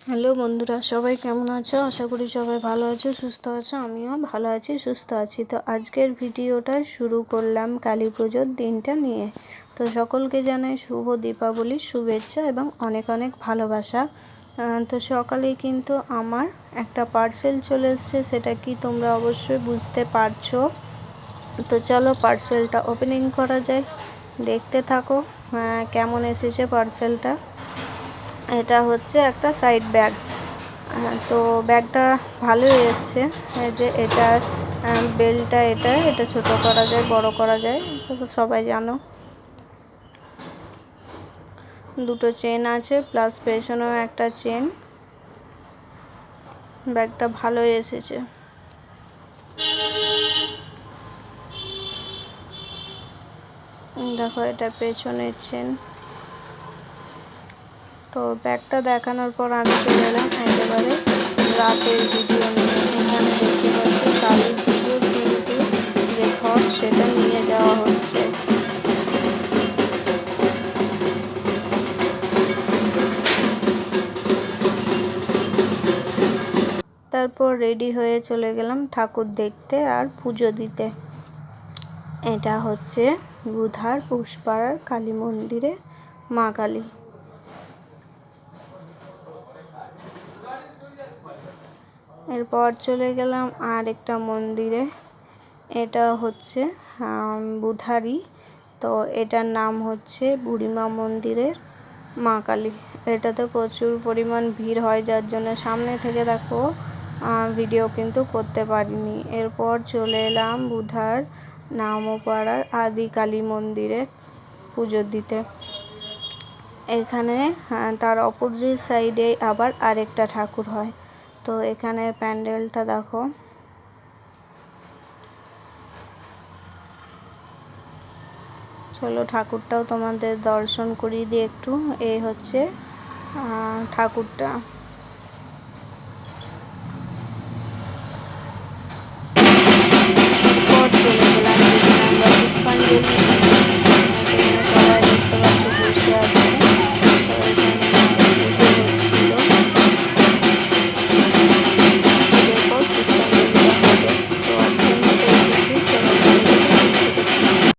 Hello বন্ধুরা, সবাই কেমন আছো? আশা করি সবাই ভালো আছো, সুস্থ আছো। আমিও ভালো আছি, সুস্থ আছি। তো আজকের ভিডিওটা শুরু করলাম কালী পুজোর দিনটা নিয়ে। তো সকলকে জানাই শুভ দীপাবলির শুভেচ্ছা এবং অনেক অনেক ভালোবাসা। তো সকালেই কিন্তু আমার একটা পার্সেল চলে এসেছে, সেটা কি তোমরা অবশ্যই বুঝতে পারছো। তো চলো পার্সেলটা ওপেনিং করা যায়, দেখতে থাকো কেমন এসেছে পার্সেলটা। এটা হচ্ছে একটা সাইড ব্যাগ। তো ব্যাগটা ভালোই এসছে। এই যে এটার বেলটা, এটা ছোট করা যায়, বড় করা যায়, এটা তো সবাই জানো। দুটো চেন আছে, প্লাস পেছনেও একটা চেন। ব্যাগটা ভালোই এসেছে। দেখো, এটা পেছনের চেন। তো ব্যাগটা দেখানোর পর আমি চলে এলাম একেবারে রাতের ভিডিও নিয়ে। এখানে দেখতে পাচ্ছি কালী পুজোর কিন্তু যে ঘর, সেটা নিয়ে যাওয়া হচ্ছে। তারপর রেডি হয়ে চলে গেলাম ঠাকুর দেখতে আর পুজো দিতে। এটা হচ্ছে বুধার পুষ্পাড়ার কালী মন্দিরে মা কালী। এরপর চলে গেলাম আর একটা মন্দিরে। এটা হচ্ছে বুধারই। তো এটার নাম হচ্ছে বুড়িমা মন্দিরের মা কালী। এটাতে প্রচুর পরিমাণ ভিড় হয়, যার জন্য সামনে থেকে দেখো ভিডিও কিন্তু করতে পারিনি। এরপর চলে এলাম বুধার নামপাড়ার আদি কালী মন্দিরে পুজো দিতে। এখানে তার অপোজিট সাইডে আবার আরেকটা ঠাকুর হয়। তো এখানে প্যান্ডেলটা দেখো। চলো ঠাকুরটাও তোমাদের দর্শন করিয়ে দিই একটু। এই হচ্ছে ঠাকুরটা।